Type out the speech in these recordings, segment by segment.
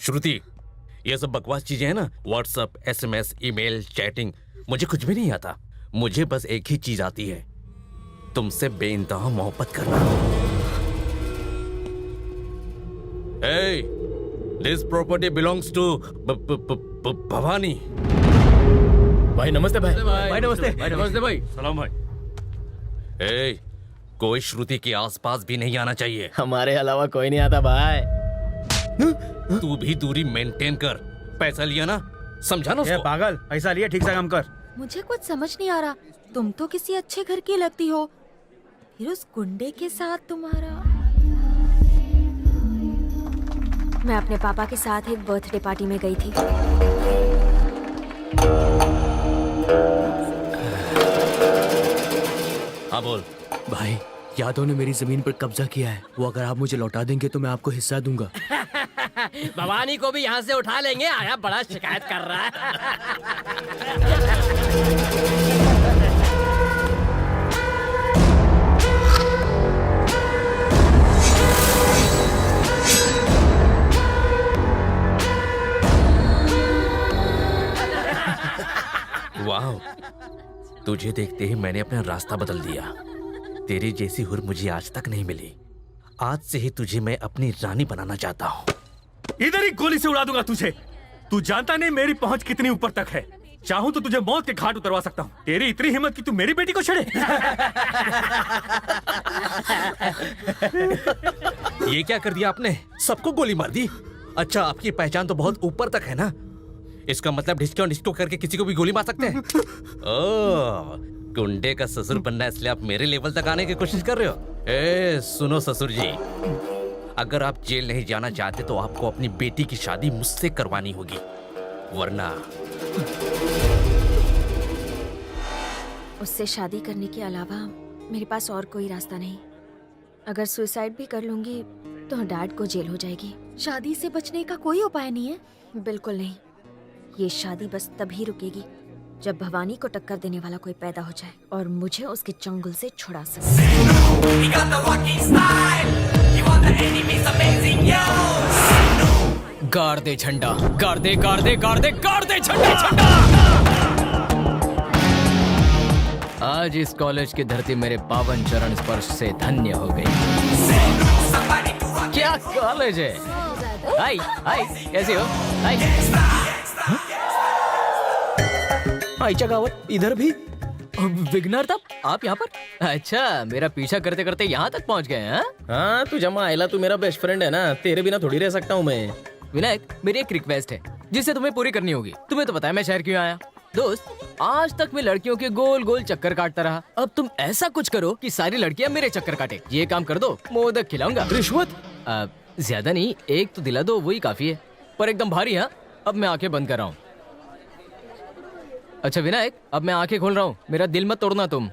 श्रुति, ये सब बकवास चीजें हैं ना, व्हाट्सएप, SMS, ईमेल, चैटिंग, मुझे कुछ भी नहीं आता। मुझे बस एक ही चीज आती है, तुमसे बेइंतहा मोहब्बत करना। Hey, this property belongs to Bhavani. भाई नमस्ते भाई। भाई नमस्ते भाई। सलाम भाई। Hey, कोई श्रुति के आसपास भी नहीं आना चाहिए। हमारे अलावा कोई नहीं आता भाई। तू भी दूरी मेंटेन कर। पैसा लिया ना, समझा ना उसको। पागल, पैसा लिया, ठीक से काम कर। मुझे कुछ समझ नहीं आ रहा, तुम तो किसी अच्छे घर की लगती हो, फिर उस गुंडे के साथ तुम्हारा। मैं अपने पापा के साथ एक बर्थडे पार्टी में गई थी। हाँ बोल। भाई यादव ने मेरी जमीन पर कब्जा किया है, वो अगर आप मुझे लौटा देंगे तो मैं आपको हिस्सा दूंगा। भवानी को भी यहाँ से उठा लेंगे, आया बड़ा शिकायत कर रहा है। वाह, तुझे देखते ही मैंने अपना रास्ता बदल दिया। तेरी जैसी हुर मुझे आज तक नहीं मिली। आज से ही तुझे मैं अपनी रानी बनाना चाहता हूँ। इधर ही गोली से उड़ा दूंगा तुझे। तू जानता नहीं मेरी पहुंच कितनी ऊपर तक है। चाहूं तो तुझे मौत के घाट उतरवा सकता हूँ। तेरी इतनी हिम्मत कि तू मेरी बेटी को छेड़े। ये क्या कर दिया आपने? सबको गोली मार दी। अच्छा, आपकी पहचान तो बहुत ऊपर तक है ना, इसका मतलब डिस्को डिस्को करके किसी को भी गोली मार सकते हैं। ओह, गुंडे का ससुर बनना है, इसलिए आप मेरे लेवल तक आने की कोशिश कर रहे हो। ए सुनो ससुर जी, अगर आप जेल नहीं जाना चाहते तो आपको अपनी बेटी की शादी मुझसे करवानी होगी, वरना उससे शादी करने के अलावा मेरे पास और कोई रास्ता नहीं। अगर सुसाइड भी कर लूंगी तो डैड को जेल हो जाएगी। शादी से बचने का कोई उपाय नहीं है। बिल्कुल नहीं। ये शादी बस तभी रुकेगी जब भवानी को टक्कर देने वाला कोई पैदा हो जाए और मुझे उसके चंगुल से छुड़ा सके। गाड़ दे झंडा, गाड़ दे, गाड़ दे, गाड़ दे, गाड़ दे झंडा, झंडा। आज इस कॉलेज की धरती मेरे पावन चरण स्पर्श से धन्य हो गई। क्या कॉलेज है? हाय हाय, कैसे हो? हाय। हाय चगावत, इधर भी विघ्नर तब आप यहाँ पर? अच्छा, मेरा पीछा करते करते यहाँ तक पहुँच गए हैं? हाँ, तू जमा आयला, तू मेरा बेस्ट फ्रेंड है ना, तेरे बिना थोड़ी रह सकता हूँ मैं। विनायक, मेरी एक रिक्वेस्ट है जिसे तुम्हें पूरी करनी होगी। तुम्हें तो पता है मैं शहर क्यों आया। दोस्त, आज तक मैं लड़कियों के गोल गोल चक्कर काटता रहा। अब तुम ऐसा कुछ करो कि सारी लड़कियां मेरे चक्कर काटे। ये काम कर दो, मोदक खिलाऊंगा। रिश्वत? ज्यादा नहीं, एक तो दिला दो, वही काफी है, पर एकदम भारी। हाँ, अब मैं आंखें बंद कर रहा हूँ। अच्छा विनायक, अब मैं आंखें खोल रहा हूँ, मेरा दिल मत तोड़ना तुम।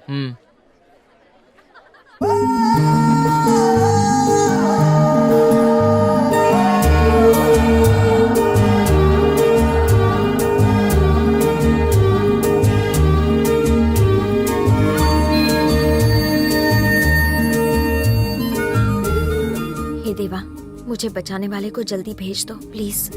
हे देवा, मुझे बचाने वाले को जल्दी भेज दो प्लीज।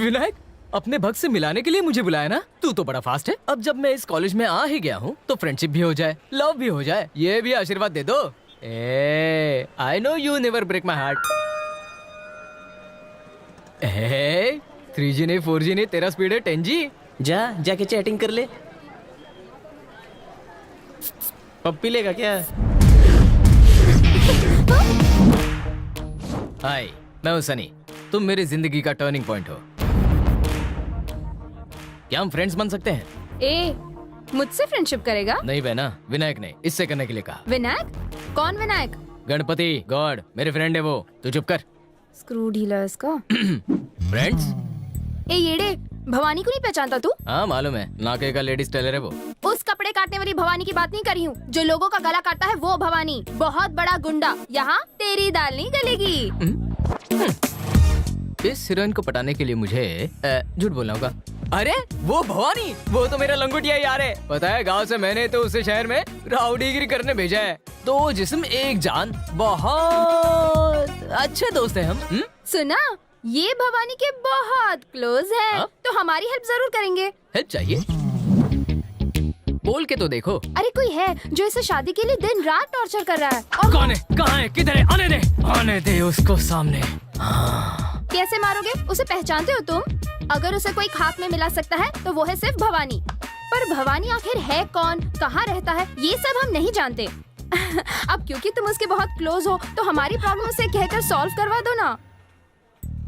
विनायक, अपने भक्त से मिलाने के लिए मुझे बुलाया ना? तू तो बड़ा फास्ट है। अब जब मैं इस कॉलेज में आ ही गया हूँ तो फ्रेंडशिप भी हो जाए, लव भी हो जाए, ये भी आशीर्वाद दे दो। I know you never break my heart. 3G नहीं 4G नहीं, तेरा स्पीड है 10G। जाके चैटिंग कर ले। पप्पी लेगा क्या? हाय, मैं हूँ सनी, तुम मेरी जिंदगी का टर्निंग पॉइंट हो। क्या हम फ्रेंड्स बन सकते हैं? ए, मुझसे फ्रेंडशिप करेगा? नहीं बहना, विनायक ने इससे करने के लिए कहा। विनायक? कौन विनायक? गणपति गॉड, मेरे फ्रेंड है वो। तू चुप कर। स्क्रू डीलर्स का फ्रेंड्स? ए येड़े, भवानी को नहीं पहचानता तू? हाँ मालूम है, नाके का लेडीज टेलर है वो। उस कपड़े काटने वाली भवानी की बात नहीं कर रही हूँ। जो लोगों का गला काटता है वो भवानी, बहुत बड़ा गुंडा। यहाँ तेरी दाल नहीं गलेगी। इस हीरोइन को पटाने के लिए मुझे झूठ बोलना होगा। अरे वो भवानी, वो तो मेरा लंगोटिया यार है। पता है गांव से मैंने तो उसे शहर में राउडीगिरी करने भेजा है। दो जिस्म एक जान, बहुत अच्छे दोस्त हैं हम। सुना, ये भवानी के बहुत क्लोज है। हाँ? तो हमारी हेल्प जरूर करेंगे। हेल्प चाहिए? बोल के तो देखो। अरे कोई है जो इसे शादी के लिए दिन रात टॉर्चर कर रहा है। और कौन है, कहाँ है, किधर है? आने दे उसको सामने। कैसे मारोगे? उसे पहचानते हो तुम? अगर उसे कोई खाक में मिला सकता है तो वो है सिर्फ भवानी। पर भवानी आखिर है कौन, कहाँ रहता है, ये सब हम नहीं जानते। अब क्योंकि तुम उसके बहुत क्लोज हो तो हमारी प्रॉब्लम उसे कहकर सॉल्व करवा दो ना।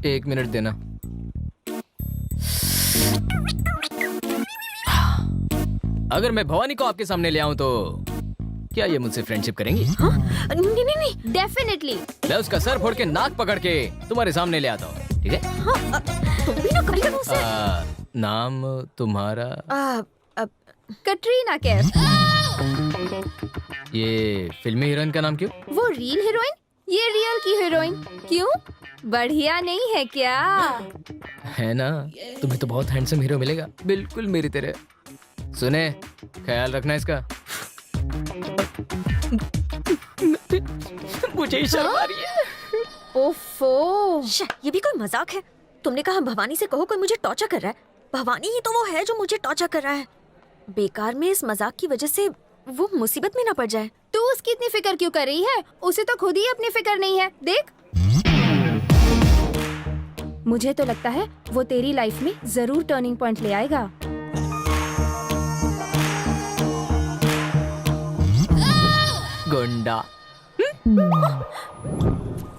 1 मिनट देना। अगर मैं भवानी को आपके सामने ले आऊं तो क्या ये मुझसे फ्रेंडशिप करेंगी? हाँ? नहीं नहीं नहीं, डेफिनेटली। मैं उसका सर फोड़ के नाक पकड़ के तुम्हारे सामने ले आता हूँ, ठीक है? हाँ, तुम भी ना कभी मुझसे। नाम तुम्हारा? कटरीना कैफ। ये फिल्मी हीरोइन का नाम क्यों? वो रियल हीरोइन, ये रियल की हीरोइन। क्यों, बढ़िया नहीं है क्या? है ना, तुम्हें तो बहुत हैंडसम हीरो मिलेगा, बिल्कुल मेरी तरह। सुने, ख्याल रखना इसका। मुझे ही शर्म आ रही है। ओफो, ये भी कोई मजाक है? तुमने कहा भवानी से कहो कोई मुझे टॉर्चर कर रहा है। भवानी ही तो वो है जो मुझे टॉर्चर कर रहा है। बेकार में इस मजाक की वजह से वो मुसीबत में ना पड़ जाए। तू उसकी इतनी फिक्र क्यों कर रही है? उसे तो खुद ही अपनी फिक्र नहीं है। देख, मुझे तो लगता है वो तेरी लाइफ में जरूर टर्निंग पॉइंट ले आएगा। गुंडा।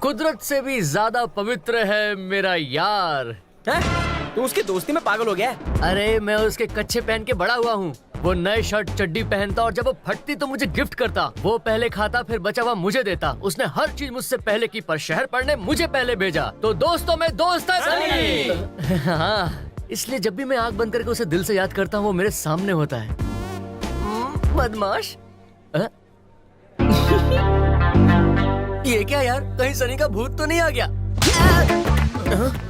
कुदरत से भी ज्यादा पवित्र है मेरा यार। तू उसकी दोस्ती में पागल हो गया है? अरे मैं उसके कच्चे पहन के बड़ा हुआ हूँ। वो नए शर्ट चड्डी पहनता और जब वो फटती तो मुझे गिफ्ट करता। वो पहले खाता फिर बचा हुआ मुझे देता। उसने हर चीज मुझसे पहले की, पर शहर पढ़ने मुझे पहले भेजा। तो दोस्तों में दोस्त है सनी। हाँ, इसलिए जब भी मैं आंख बंद करके उसे दिल से याद करता हूँ वो मेरे सामने होता है। बदमाश। ये क्या यार, कहीं सनी का भूत तो नहीं आ गया?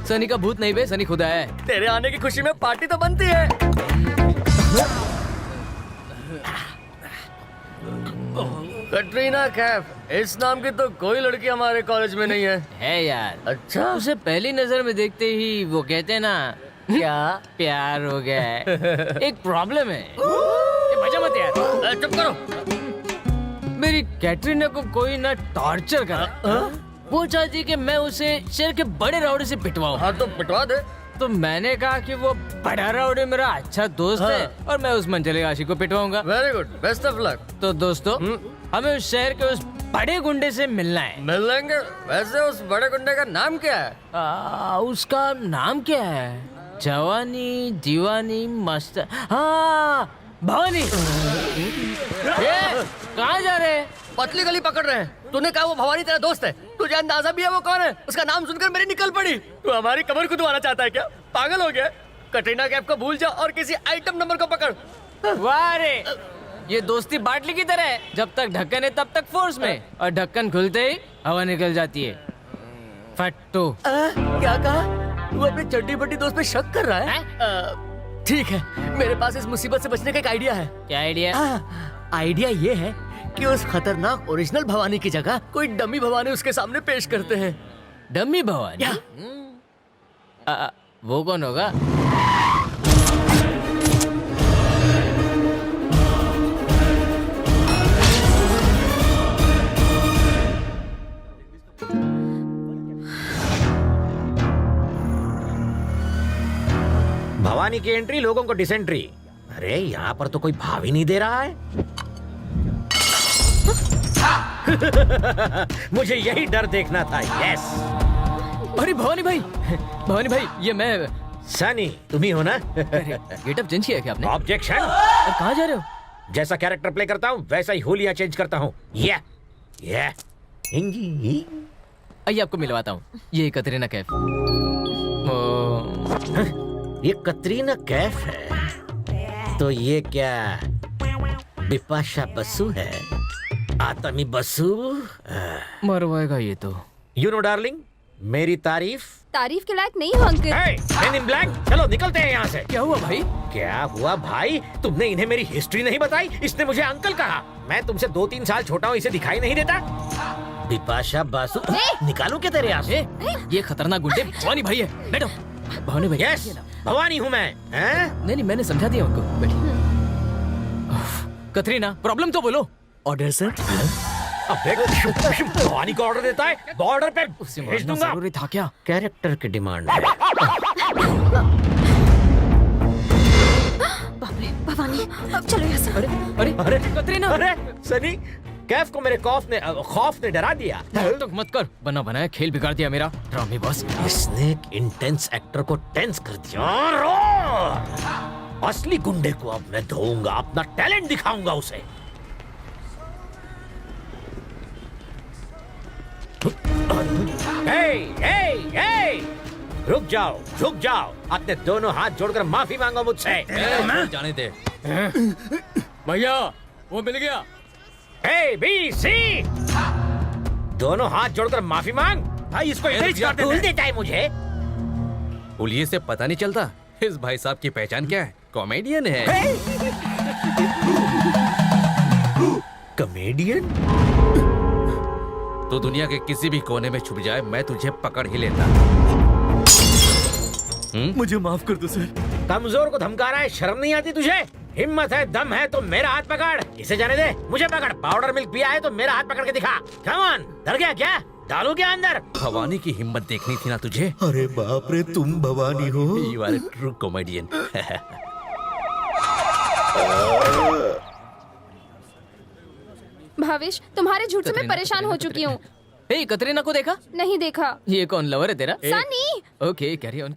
सनी का भूत नहीं बे, सनी खुदा है। तेरे आने की खुशी में पार्टी तो बनती है। कटरीना कैफ, इस नाम की तो कोई लड़की हमारे कॉलेज में नहीं है यार। अच्छा, उसे पहली नजर में देखते ही वो कहते हैं ना, क्या प्यार हो गया है। एक प्रॉब्लम है। ये मजा मत यार। चुप करो। मेरी कैटरीना को कोई ना टॉर्चर करा। वो चाहती कि मैं उसे शहर के बड़े राउडी से पिटवाऊं। हाँ तो पिटवा दे। तो मैंने कहा कि वो बड़ा राउडी मेरा अच्छा दोस्त है और मैं उस मंचले आशी को पिटवाऊंगा। Very good, best of luck. तो दोस्तों, हमें उस शहर के उस बड़े गुंडे से मिलना है। मिल लेंगे। वैसे उस बड़े गुंडे का नाम क्या है? उसका नाम क्या है? जवानी दीवानी मस्त। हाँ, भवानी। कहाँ जा रहे हैं? पतली गली पकड़ रहे हैं। तूने कहा वो भवानी तेरा दोस्त है, तुझे अंदाजा भी है वो कौन है? उसका नाम सुनकर मेरी निकल पड़ी। तू हमारी कमर खुदवाना चाहता है क्या? पागल हो गया? कटरीना कैफ को भूल जा और किसी आइटम नंबर को पकड़। वाह रे, ये दोस्ती बाटली की तरह है। जब तक ढक्कन है तब तक फोर्स में, और ढक्कन खुलते ही हवा निकल जाती है। फट्टू। क्या कहा? तू अपने चड्डी बड्डी दोस्त पे शक कर रहा है? ठीक है, मेरे पास इस मुसीबत से बचने का एक आइडिया है। क्या आइडिया? आइडिया ये है कि उस खतरनाक ओरिजिनल भवानी की जगह कोई डमी भवानी उसके सामने पेश करते हैं। डम्मी भवानी? वो कौन होगा? भवानी की एंट्री, लोगों को डिसेंट्री। अरे यहाँ पर तो कोई भाव ही नहीं दे रहा है। मुझे यही डर देखना था। यस। अरे भवानी भाई, भवानी भाई, ये मैं सनी, तुम ही हो ना? गेटअप चेंज किया क्या आपने? ऑब्जेक्शन। कहाँ जा रहे हो? जैसा कैरेक्टर प्ले करता हूँ वैसा ही होलिया चेंज करता हूँ। ये आइए आपको मिलवाता हूँ। ये कतरीना कैफ। ये कतरीना कैफ है तो ये क्या बिपाशा बसु है? आतमी बसु? मरवाएगा ये तो। यू नो डार्लिंग, मेरी तारीफ। तारीफ के लायक नहीं हो अंकित। Hey, Men in Black, चलो निकलते हैं यहाँ से। क्या हुआ भाई? क्या हुआ भाई? तुमने इन्हें मेरी हिस्ट्री नहीं बताई, इसने मुझे अंकल कहा। मैं तुमसे 2-3 साल छोटा हूँ, इसे दिखाई नहीं देता? बिपाशा बासु, निकालूं क्या तेरे यहाँ से? ये खतरनाक गुंडे भवानी भाई है। बैठो। भवानी भाई। यस, भवानी हूँ मैं। हैं? नहीं मैंने समझा दिया उनको। बैठिए। कतरीना, प्रॉब्लम तो बोलो। Order sir. अबे भवानी को ऑर्डर देता है, बॉर्डर पे उसे भेज मारना दूंगा। जरूरी था क्या? कैरेक्टर की डिमांड है। बाप रे भवानी, अब चलो यहाँ से। अरे अरे कतरीना, अरे सनी, कैफ को मेरे खौफ ने डरा दिया। तक मत कर। बना बनाया खेल बिगाड़ दिया मेरा। ड्रामे बॉस। इसने एक इंटेंस एक्टर को टेंस कर दिया। रो! असली गुंडे को अब मैं धोऊंगा, अपना टैलेंट दिखाऊंगा उसे। रुक जाओ, अपने दोनों हाथ जोड़कर माफी मांगो मुझसे। जाने दे। भैया वो मिल गया। ए बी सी, दोनों हाथ जोड़कर माफी मांग। भाई इसको इधर ही छोड़ दे। भूल देता है मुझे। पुलिये से पता नहीं चलता इस भाई साहब की पहचान क्या है? कॉमेडियन है। कॉमेडियन? तो दुनिया के किसी भी कोने में छुप जाए, मैं तुझे पकड़ ही लेता। मुझे माफ कर दो सर। कमजोर को धमका रहा है, शर्म नहीं आती तुझे? हिम्मत है, दम है तो मेरा हाथ पकड़। इसे जाने दे, मुझे पकड़। पाउडर मिल्क पिया है तो मेरा हाथ पकड़ के दिखा। कम ऑन, डर गया क्या? डालू क्या अंदर? भवानी की हिम्मत देखनी थी ना तुझे। अरे बाप रे, तुम भवानी हो? You are true comedian. Bhavesh, तुम्हारे झूठ से मैं परेशान हो चुकी हूँ। कतरीना को देखा? नहीं देखा। ये कौन लवर है तेरा? सनी। Okay, carry on.